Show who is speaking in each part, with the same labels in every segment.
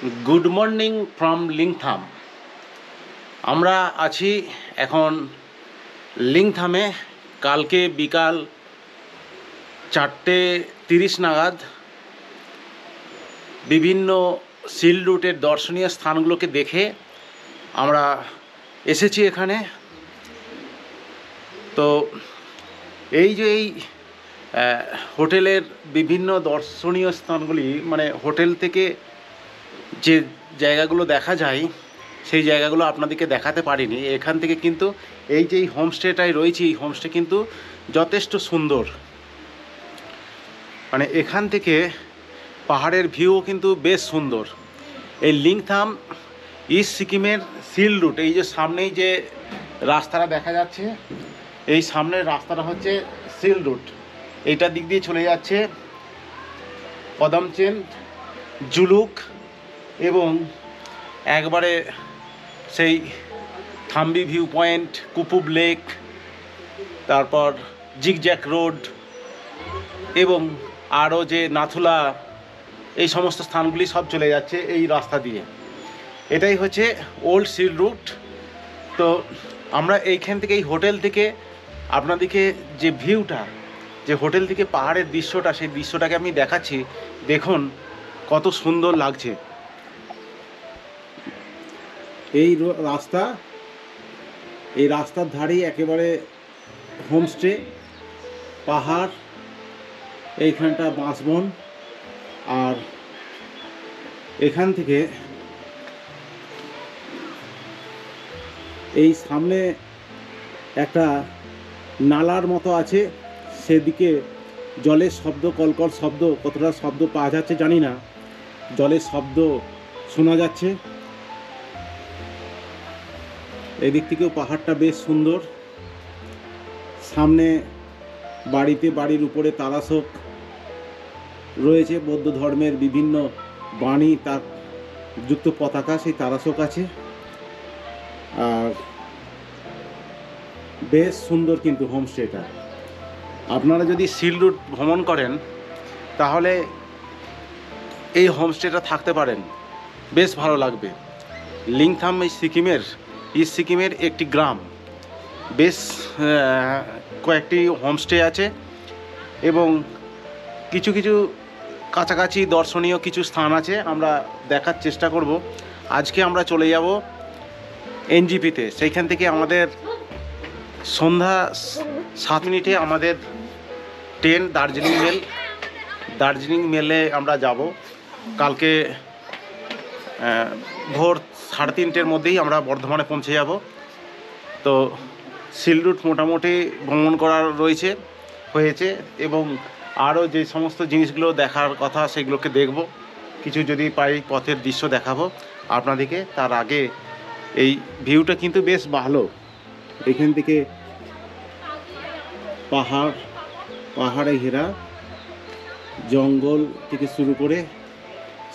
Speaker 1: Good morning from लिंगथाम। আমরা আছি এখন লিংথামে। কালকে বিকাল 4:30 নাগাদ বিভিন্ন সিল রুটের দর্শনীয় স্থানগুলোকে দেখে আমরা এসেছি এখানে। তো এই যে এই হোটেলের বিভিন্ন দর্শনীয় স্থানগুলি, মানে হোটেল থেকে যে জায়গাগুলো দেখা যায় সেই জায়গাগুলো আপনাদেরকে দেখাতে পারিনি। এখান থেকে কিন্তু এই যে হোমস্টেটাই রয়েছে, এই হোমস্টে কিন্তু যথেষ্ট সুন্দর। মানে এখান থেকে পাহাড়ের ভিউ কিন্তু বেশ সুন্দর। এই লিংথাম ইস্ট সিকিমের সিল রুট, এই যে সামনেই যে রাস্তাটা দেখা যাচ্ছে, এই সামনের রাস্তাটা হচ্ছে সিল রুট। এইটার দিক দিয়ে চলে যাচ্ছে পদমচেন, জুলুক এবং একবারে সেই থাম্বি ভিউ পয়েন্ট, কুপুব লেক, তারপর জিগজ্যাক রোড এবং আরও যে নাথুলা, এই সমস্ত স্থানগুলি সব চলে যাচ্ছে এই রাস্তা দিয়ে। এটাই হচ্ছে ওল্ড সিল রুট। তো আমরা এইখান থেকে, এই হোটেল থেকে আপনাদেরকে যে ভিউটা, যে হোটেল থেকে পাহাড়ের দৃশ্যটা, সেই দৃশ্যটাকে আমি দেখাচ্ছি। দেখুন কত সুন্দর লাগছে। এই রাস্তা, এই রাস্তার ধারেই একেবারে হোমস্টে, পাহাড়, এইখানটা বাঁশবন। আর এখান থেকে এই সামনে একটা নালার মতো আছে, সেদিকে জলের শব্দ, কলকল শব্দ, কতটা শব্দ পাওয়া যাচ্ছে জানি না, জলের শব্দ শোনা যাচ্ছে। এদিক থেকেও পাহাড়টা বেশ সুন্দর। সামনে বাড়ির উপরে তারাশোক রয়েছে, বৌদ্ধ ধর্মের বিভিন্ন বাণী তার যুক্ত পতাকা, সেই তারাশোক আছে। আর বেশ সুন্দর কিন্তু হোমস্টেটা। আপনারা যদি সিল রুট ভ্রমণ করেন তাহলে এই হোমস্টেটা থাকতে পারেন, বেশ ভালো লাগবে। লিংথাম এই সিকিমের, ইস্ট সিকিমের একটি গ্রাম। বেশ কয়েকটি হোমস্টে আছে এবং কিছু কিছু কাছাকাছি দর্শনীয় কিছু স্থান আছে, আমরা দেখার চেষ্টা করব। আজকে আমরা চলে যাব এনজিপিতে। সেইখান থেকে আমাদের সন্ধ্যা 7 মিনিটে আমাদের ট্রেন দার্জিলিং মেলে আমরা যাব। কালকে ভোর 3:30-র মধ্যেই আমরা বর্ধমানে পৌঁছে যাব। তো সিল রুট মোটামুটি ভ্রমণ করার হয়েছে এবং আরও যে সমস্ত জিনিসগুলো দেখার কথা সেগুলোকে দেখব। কিছু যদি পাই পথের দৃশ্য দেখাবো আপনাদেরকে। তার আগে এই ভিউটা কিন্তু বেশ ভালো। এখান থেকে পাহাড়ে ঘেরা জঙ্গল থেকে শুরু করে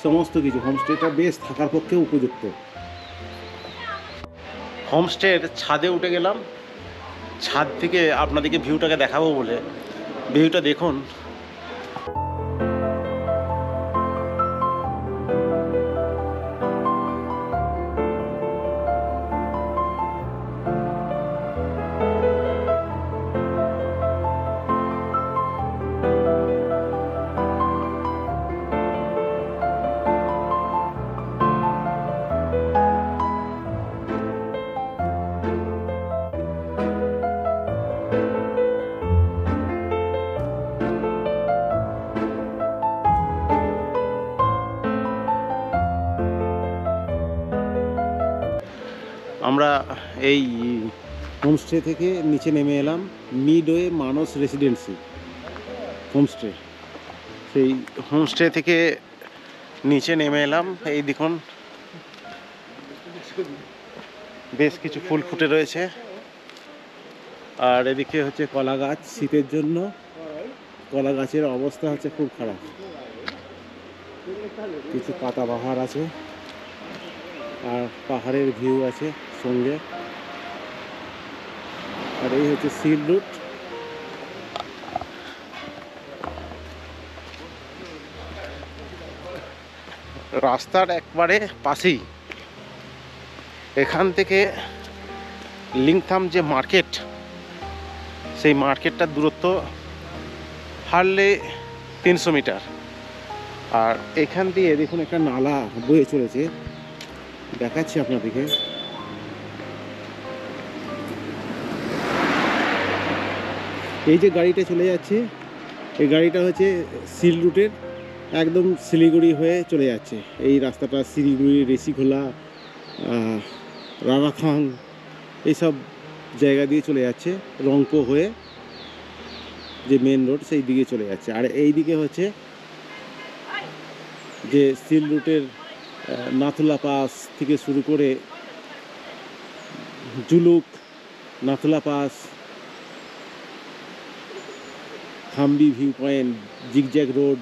Speaker 1: সমস্ত কিছু, হোমস্টেটা বেশ থাকার পক্ষে উপযুক্ত। হোমস্টের ছাদে উঠে গেলাম, ছাদ থেকে আপনাদেরকে ভিউটাকে দেখাবো বলে। ভিউটা দেখুন। আমরা এই হোমস্টে থেকে নিচে নেমে এলাম, মিডওয়ে মানস রেসিডেন্সি হোমস্টে। সেই হোমস্টে থেকে নিচে নেমে এলাম। এই দেখুন বেশ কিছু ফুল ফুটে রয়েছে। আর এদিকে হচ্ছে কলা গাছ, শীতের জন্য কলা গাছের অবস্থা হচ্ছে খুব খারাপ, কিছু পাতা বাহার আছে আর পাহাড়ের ভিউ আছে সঙ্গে। আর এই হচ্ছে সিল রুট। রাস্তার একবারে পাশেই। এখান থেকে লিংথাম যে মার্কেট, সেই মার্কেটটার দূরত্ব হারলে 300 মিটার। আর এখান দিয়ে দেখুন একটা নালা বয়ে চলেছে, দেখাচ্ছি আপনাদেরকে। এই যে গাড়িটা চলে যাচ্ছে, এই গাড়িটা হচ্ছে সিল রুটের, একদম শিলিগুড়ি হয়ে চলে যাচ্ছে। এই রাস্তাটা শিলিগুড়ি, রেশিখোলা, রানাখাং এইসব জায়গা দিয়ে চলে যাচ্ছে, রংপো হয়ে যে মেন রোড সেই দিকে চলে যাচ্ছে। আর এই দিকে হচ্ছে যে সিল রুটের নাথুলা পাস থেকে শুরু করে Zuluk, Nathula pass, Thambi view point, zigzag road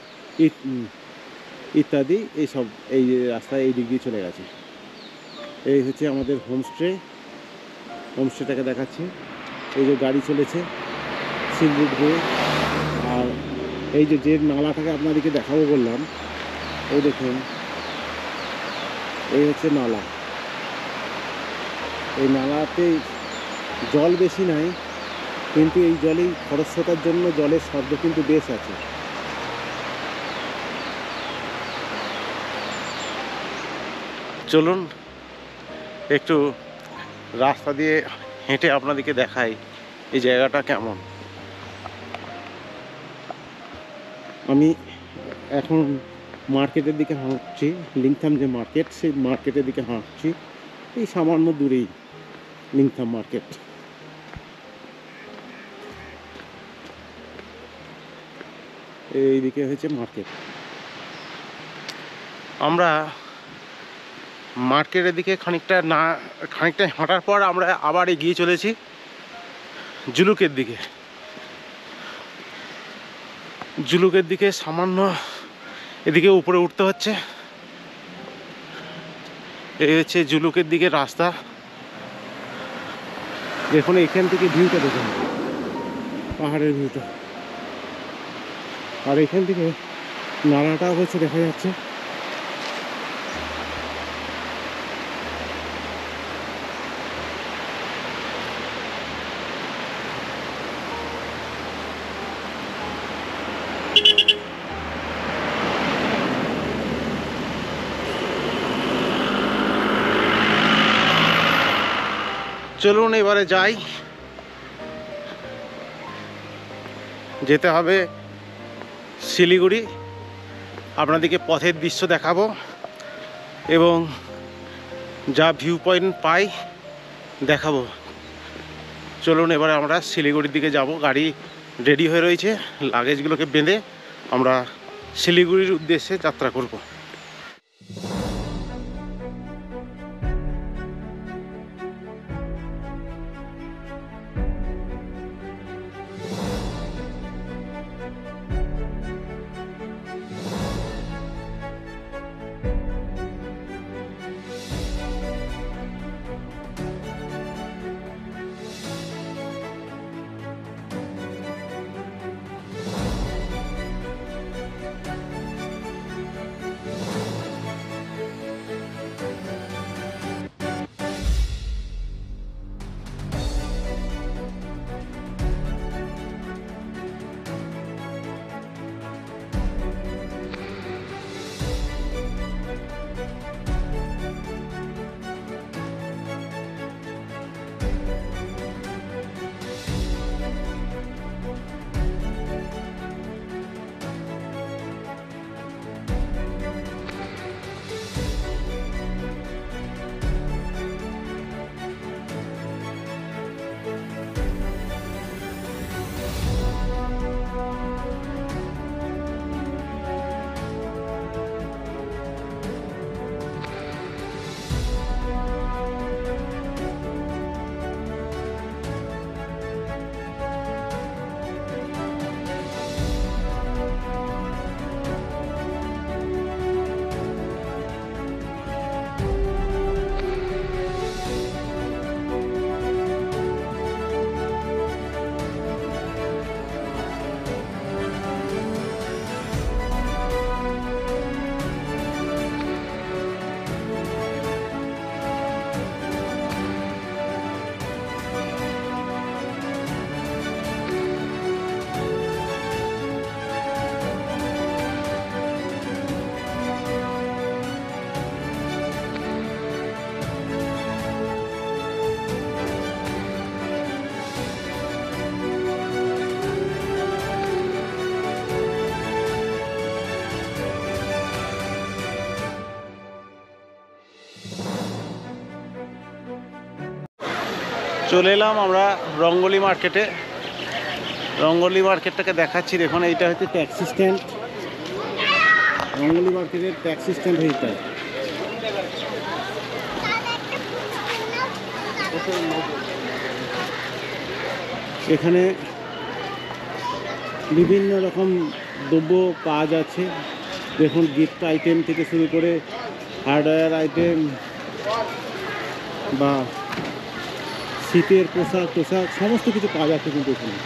Speaker 1: ইত্যাদি এইসব এই রাস্তায় এই দিক দিয়ে চলে গেছে। এই হচ্ছে আমাদের হোমস্টে, হোমস্টেটাকে দেখাচ্ছি। এই যে গাড়ি চলেছে সিল রুট হয়ে। আর এই যে নালাটাকে আপনাদেরকে দেখাবো বললাম, এই দেখুন এই হচ্ছে নালা। এই নালাতে জল বেশি নাই, কিন্তু এই জলেই খরস্রোতার জন্য জলের শব্দ কিন্তু বেশ আছে। চলুন একটু রাস্তা দিয়ে হেঁটে আপনাদেরকে দেখাই এই জায়গাটা কেমন। আমি এখন মার্কেটের দিকে হাঁটছি, লিংথাম যে মার্কেট সেই মার্কেটের দিকে হাঁটছি। এই সামান্য দূরেই লিংথাম মার্কেট। এইদিকে হচ্ছে মার্কেট। আমরা মার্কেটের দিকে খানিকটা হাঁটার পর আমরা আবার এগিয়ে চলেছি জুলুকের দিকে। জুলুকের দিকে সামান্য এদিকে উপরে উঠতে হচ্ছে। এই হচ্ছে জুলুকের দিকে রাস্তা। দেখুন এখান থেকে ভিউটা দেখুন, পাহাড়ের ভিউটা। আর এখান থেকে নালাটাও হচ্ছে দেখা যাচ্ছে। চলুন এবারে যাই, যেতে হবে শিলিগুড়ি। আপনাদেরকে পথের দৃশ্য দেখাবো এবং যা ভিউ পয়েন্ট পাই দেখাবো। চলুন এবারে আমরা শিলিগুড়ির দিকে যাব। গাড়ি রেডি হয়ে রয়েছে, লাগেজগুলোকে বেঁধে আমরা শিলিগুড়ির উদ্দেশ্যে যাত্রা করব। চলে এলাম আমরা রঙ্গলি মার্কেটে। রঙ্গলি মার্কেটটাকে দেখাচ্ছি। দেখুন এইটা হচ্ছে ট্যাক্সি স্ট্যান্ড। রঙ্গলি মার্কেটের ট্যাক্সি স্ট্যান্ড এইটা। এখানে বিভিন্ন রকম দ্রব্য পাওয়া যাচ্ছে। দেখুন গিফট আইটেম থেকে শুরু করে হার্ডওয়্যার আইটেম বা শীতের পোশাক সমস্ত কিছু পাওয়া যাচ্ছে কিন্তু এখানে।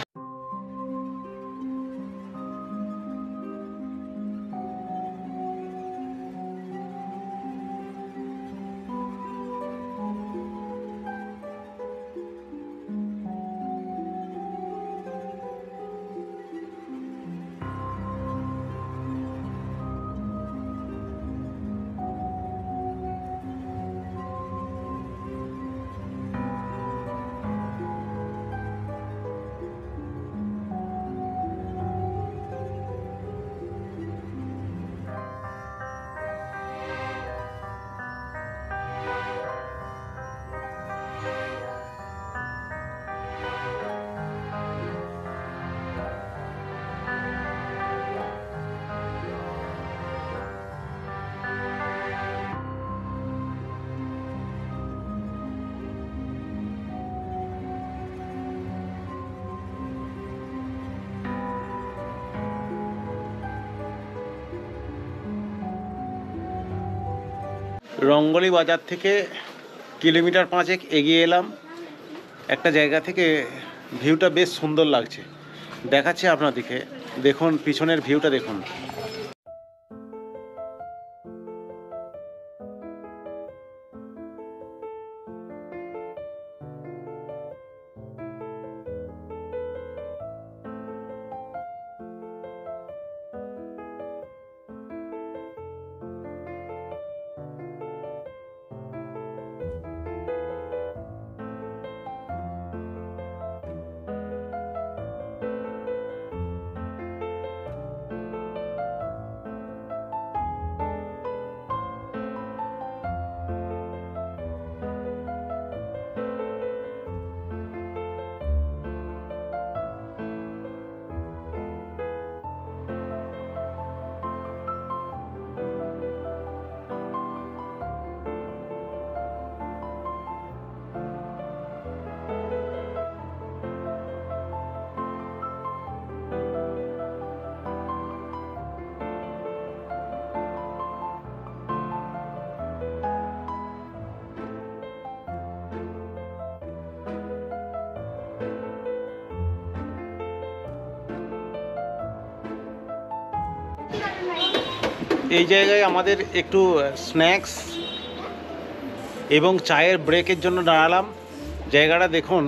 Speaker 1: রঙ্গলি বাজার থেকে কিলোমিটার 5 এগিয়ে এলাম একটা জায়গা থেকে। ভিউটা বেশ সুন্দর লাগছে, দেখাচ্ছি আপনাদেরকে। দেখুন পিছনের ভিউটা দেখুন। এই জায়গায় আমাদের একটু স্ন্যাক্স এবং চায়ের ব্রেকের জন্য দাঁড়ালাম। জায়গাটা দেখুন,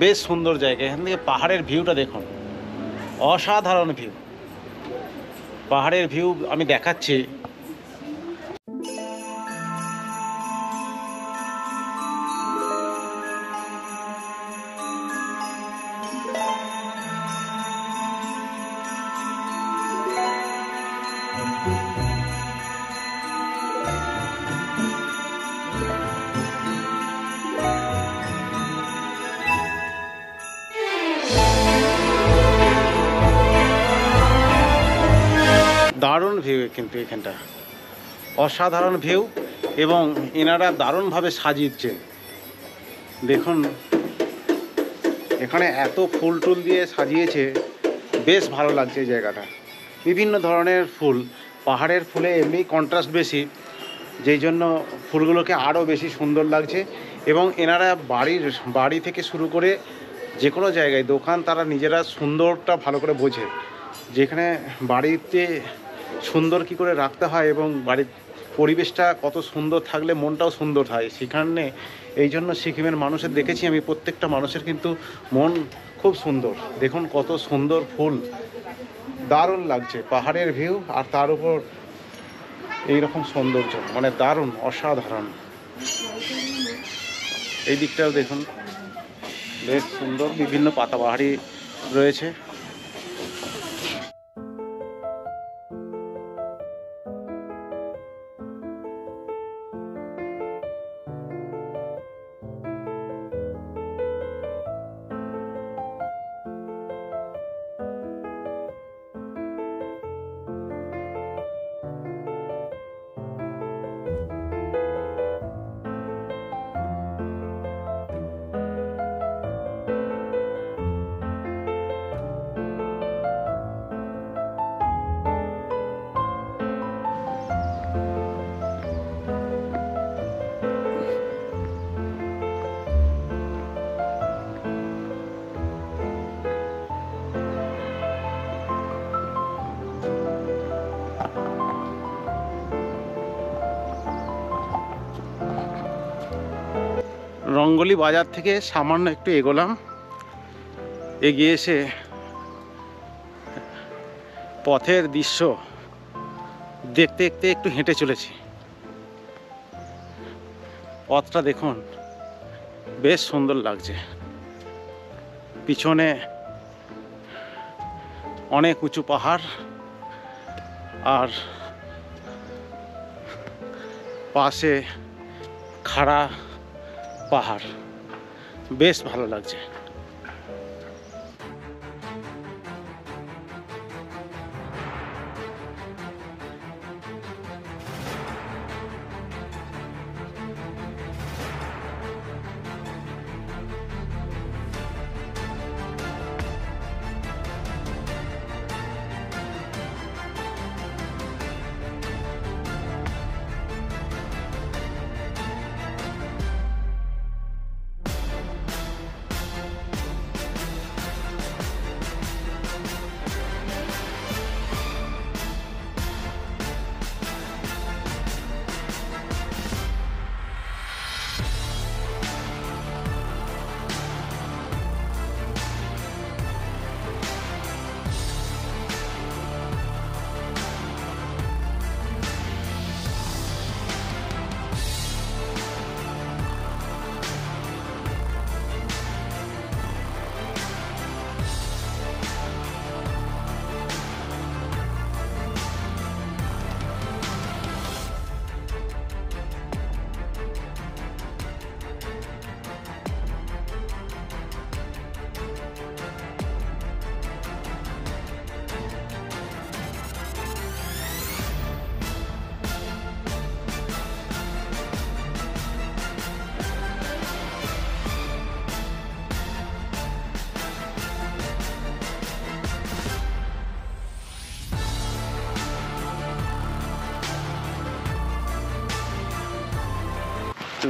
Speaker 1: বেশ সুন্দর জায়গা। এখান থেকে পাহাড়ের ভিউটা দেখুন, অসাধারণ ভিউ। পাহাড়ের ভিউ আমি দেখাচ্ছি। দারুণ ভিউ কিন্তু এখানটা, অসাধারণ ভিউ। এবং এনারা দারুণভাবে সাজিয়েছেন। দেখুন এখানে এত ফুল টুল দিয়ে সাজিয়েছে, বেশ ভালো লাগছে এই জায়গাটা। বিভিন্ন ধরনের ফুল, পাহাড়ের ফুলে এমনি কন্ট্রাস্ট বেশি, যেই জন্য ফুলগুলোকে আরও বেশি সুন্দর লাগছে। এবং এনারা বাড়ি থেকে শুরু করে যে কোনো জায়গায় দোকান, তারা নিজেরা সুন্দরটা ভালো করে বোঝে। যেখানে বাড়িতে সুন্দর কি করে রাখতে হয় এবং বাড়ির পরিবেশটা কত সুন্দর থাকলে মনটাও সুন্দর হয় সেখানে। এই জন্য সিকিমের মানুষের দেখেছি আমি, প্রত্যেকটা মানুষের কিন্তু মন খুব সুন্দর। দেখুন কত সুন্দর ফুল, দারুণ লাগছে পাহাড়ের ভিউ। আর তার উপর এইরকম সৌন্দর্য, মানে দারুণ, অসাধারণ। এই দিকটাও দেখুন বেশ সুন্দর, বিভিন্ন পাতাবাহারি রয়েছে। রঙ্গলি বাজার থেকে সামান্য একটু এগোলাম, এগিয়ে এসে পথের দৃশ্য দেখতে দেখতে একটু হেঁটে চলেছি। পথটা দেখুন, বেশ সুন্দর লাগছে। পিছনে অনেক উঁচু পাহাড় আর পাশে খাড়া পাহাড়, বেশ ভালো লাগছে।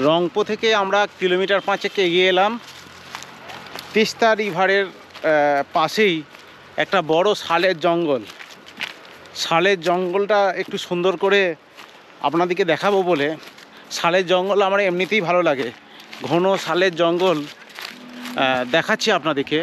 Speaker 1: রংপো থেকে আমরা কিলোমিটার 5 এগিয়ে এলাম। তিস্তা রিভারের পাশেই একটা বড় শালের জঙ্গল। শালের জঙ্গলটা একটু সুন্দর করে আপনাদেরকে দেখাবো বলে। শালের জঙ্গল আমার এমনিতেই ভালো লাগে, ঘন শালের জঙ্গল দেখাচ্ছি আপনাদেরকে।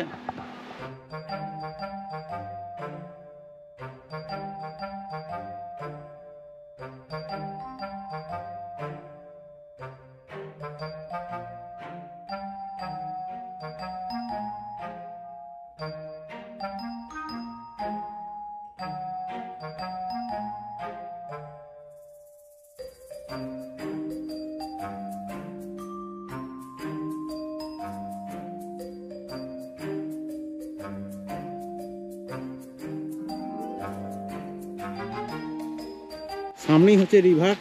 Speaker 1: সামনেই হচ্ছে রিভার,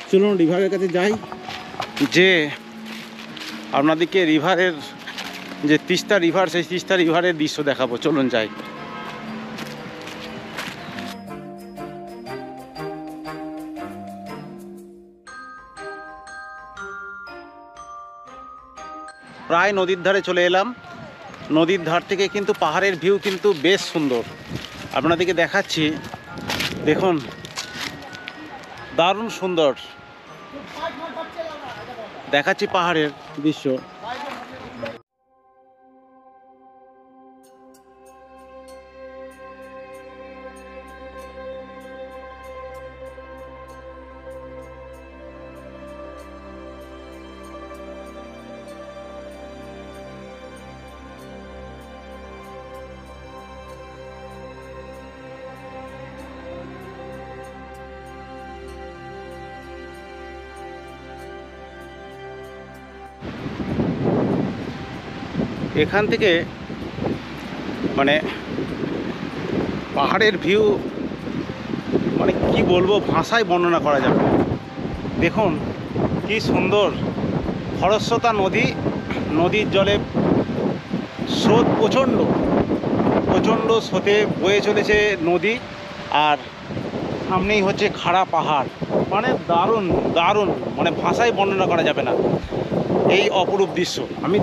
Speaker 1: চলুন রিভারের কাছে যাই, যে আপনাদেরকে রিভারের যে তিস্তা রিভার, সেই তিস্তা রিভারের দৃশ্য দেখাবো। চলুন যাই। প্রায় নদীর ধারে চলে এলাম। নদীর ধার থেকে কিন্তু পাহাড়ের ভিউ কিন্তু বেশ সুন্দর, আপনাদেরকে দেখাচ্ছি। দেখুন, দারুণ সুন্দর দেখাচ্ছি পাহাড়ের দৃশ্য। এখান থেকে মানে পাহাড়ের ভিউ মানে কি বলবো, ভাষায় বর্ণনা করা যাবে। দেখুন কি সুন্দর খরস্রোতা নদী, নদীর জলে স্রোত প্রচণ্ড প্রচণ্ড স্রোতে বয়ে চলেছে নদী, আর সামনেই হচ্ছে খাড়া পাহাড়। মানে দারুণ দারুণ, মানে ভাষায় বর্ণনা করা যাবে না এই অপরূপ দৃশ্য। আমি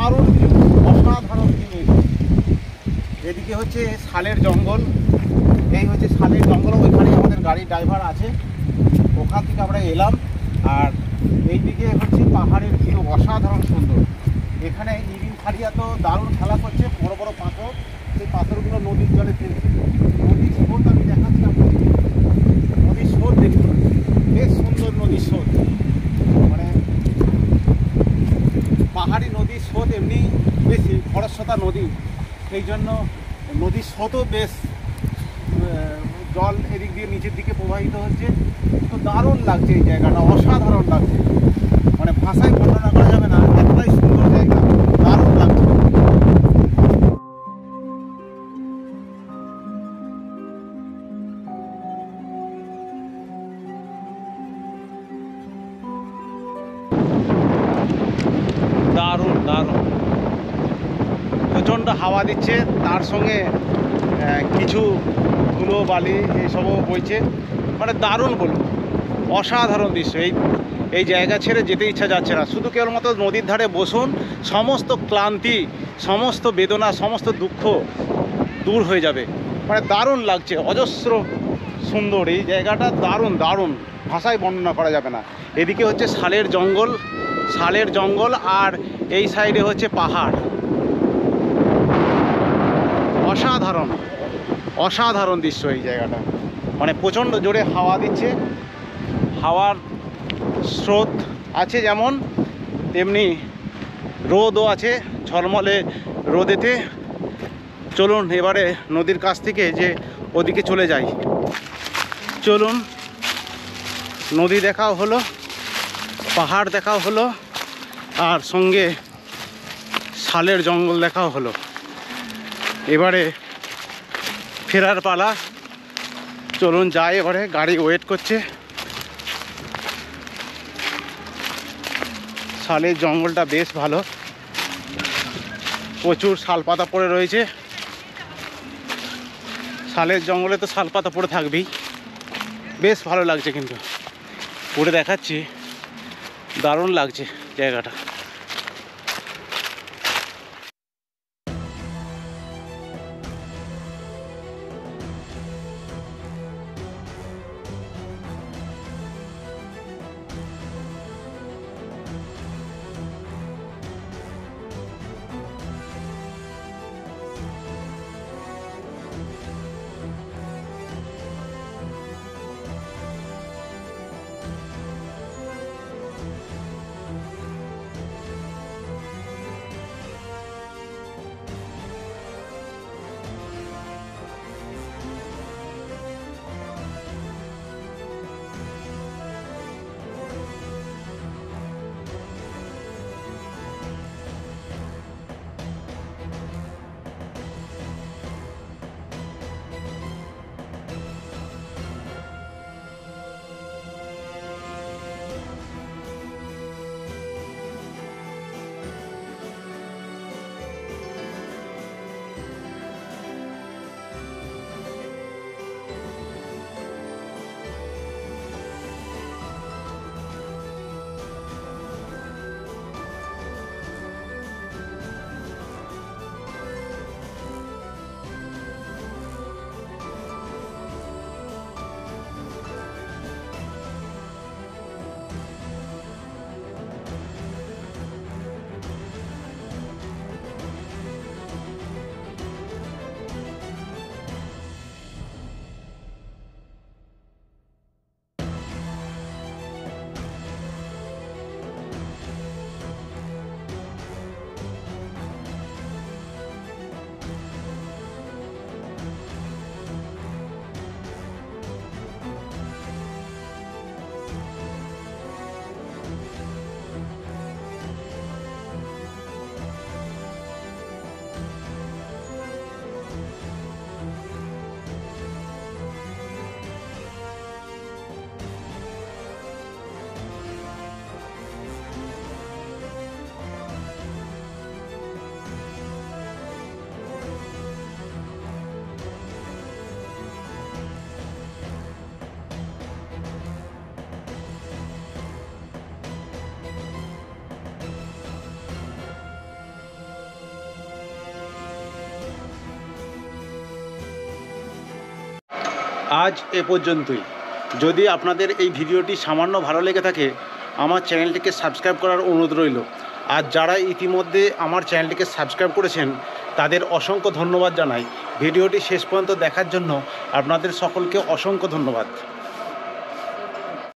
Speaker 1: দারুণ ভিউ, অসাধারণ ভিউ। এদিকে হচ্ছে শালের জঙ্গল, এই হচ্ছে শালের জঙ্গল, ওইখানে আমাদের গাড়ির ড্রাইভার আছে, ওখান থেকে আমরা এলাম। আর এইদিকে হচ্ছে পাহাড়ের ভিউ, অসাধারণ সুন্দর। এখানে ইরিন ফারিয়া তো দারুণ খেলা করছে, বড় বড় পাথর, সেই পাথরগুলো নদীর জলে ফেলছে। নদীর স্রোত আমি দেখাচ্ছি আপনাকে, নদীর স্রোত দেখুন, বেশ সুন্দর নদীর স্রোত। মানে পাহাড়ি নদীর স্রোত এমনি বেশি খরস্রোতা নদী, সেই জন্য নদীর স্রোতও বেশ, জল এদিক দিয়ে নিচের দিকে প্রবাহিত হচ্ছে। তো দারুণ লাগছে এই জায়গাটা, অসাধারণ লাগছে, মানে ভাষায় বর্ণনা করা যাবে না, এতটাই সুন্দর জায়গা, দারুণ লাগছে। দারুণ দারুণ, প্রচণ্ড হাওয়া দিচ্ছে, তার সঙ্গে কিছু ধুলো বালি এইসবও বইছে, মানে দারুণ বলুন, অসাধারণ দৃশ্য। এই জায়গা ছেড়ে যেতে ইচ্ছা যাচ্ছে না। শুধু কেবলমাত্র নদীর ধারে বসুন, সমস্ত ক্লান্তি, সমস্ত বেদনা, সমস্ত দুঃখ দূর হয়ে যাবে। মানে দারুণ লাগছে, অজস্র সুন্দর এই জায়গাটা, দারুণ দারুণ, ভাষায় বর্ণনা করা যাবে না। এদিকে হচ্ছে শালের জঙ্গল, শালের জঙ্গল, আর এই সাইডে হচ্ছে পাহাড়। অসাধারণ অসাধারণ দৃশ্য এই জায়গাটা, মানে প্রচণ্ড জোরে হাওয়া দিচ্ছে, হাওয়ার স্রোত আছে যেমন, তেমনি রোদও আছে, ঝলমলে রোদেতে। চলুন এবারে নদীর কাছ থেকে যে ওদিকে চলে যাই, চলুন। নদী দেখাও হলো, পাহাড় দেখাও হলো, আর সঙ্গে শালের জঙ্গল দেখাও হলো। এবারে ফেরার পালা, চলুন যাই, এবারে গাড়ি ওয়েট করছে। শালের জঙ্গলটা বেশ ভালো, প্রচুর শালপাতা পড়ে রয়েছে। শালের জঙ্গলে তো শালপাতা পড়ে থাকবেই, বেশ ভালো লাগছে, কিন্তু পড়ে দেখাচ্ছি, দারুণ লাগছে জায়গাটা। আজ এ পর্যন্তই। যদি আপনাদের এই ভিডিওটি সামান্য ভালো লেগে থাকে আমার চ্যানেলটিকে সাবস্ক্রাইব করার অনুরোধ রইল। আর যারা ইতিমধ্যে আমার চ্যানেলটিকে সাবস্ক্রাইব করেছেন তাদের অসংখ্য ধন্যবাদ জানাই। ভিডিওটি শেষ পর্যন্ত দেখার জন্য আপনাদের সকলকে অসংখ্য ধন্যবাদ।